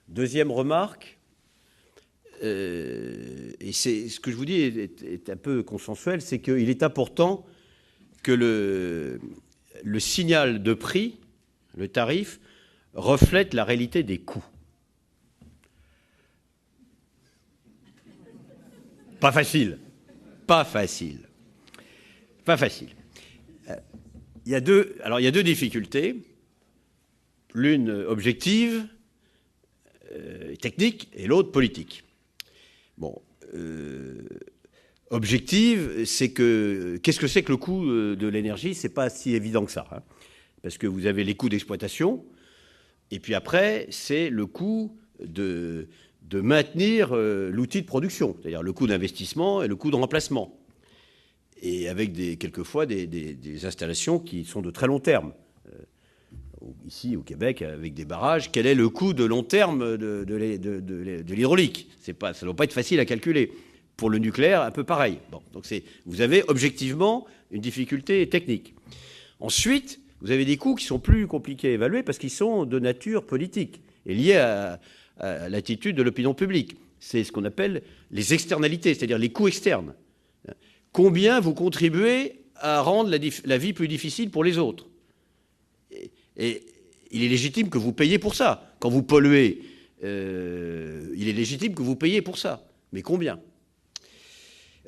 Deuxième remarque, et c'est ce que je vous dis est un peu consensuel, c'est qu'il est important que le signal de prix, le tarif, reflète la réalité des coûts. Pas facile. Pas facile. Pas facile. Il y a deux difficultés. L'une objective, technique, et l'autre politique. Bon, objective, c'est que qu'est-ce que c'est que le coût de l'énergie? C'est pas si évident que ça, hein, parce que vous avez les coûts d'exploitation, et puis après, c'est le coût de maintenir l'outil de production, c'est-à-dire le coût d'investissement et le coût de remplacement, et avec quelquefois des installations qui sont de très long terme. Ici, au Québec, avec des barrages, quel est le coût de long terme de l'hydraulique? Ça ne doit pas être facile à calculer. Pour le nucléaire, un peu pareil. Bon, donc vous avez objectivement une difficulté technique. Ensuite, vous avez des coûts qui sont plus compliqués à évaluer parce qu'ils sont de nature politique et liés à l'attitude de l'opinion publique. C'est ce qu'on appelle les externalités, c'est-à-dire les coûts externes. Combien vous contribuez à rendre la vie plus difficile pour les autres? Et il est légitime que vous payiez pour ça. Quand vous polluez, il est légitime que vous payiez pour ça. Mais combien?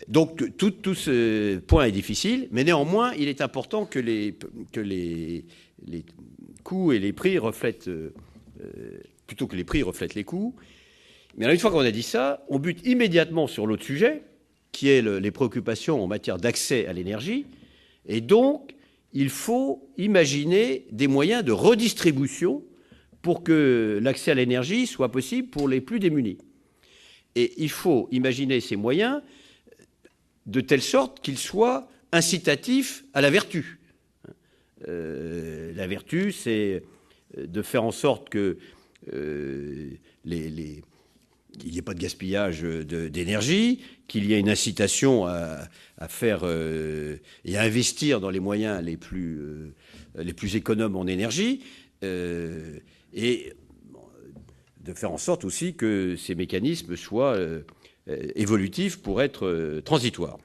Donc tout ce point est difficile, mais néanmoins, il est important que les coûts et les prix reflètent, plutôt que les prix reflètent les coûts. Mais alors, une fois qu'on a dit ça, on bute immédiatement sur l'autre sujet, qui est les préoccupations en matière d'accès à l'énergie. Et donc, il faut imaginer des moyens de redistribution pour que l'accès à l'énergie soit possible pour les plus démunis. Et il faut imaginer ces moyens de telle sorte qu'ils soient incitatifs à la vertu. La vertu, c'est de faire en sorte que il n'y ait pas de gaspillage d'énergie, qu'il y ait une incitation à faire et à investir dans les moyens les plus économes en énergie, et de faire en sorte aussi que ces mécanismes soient évolutifs pour être transitoires.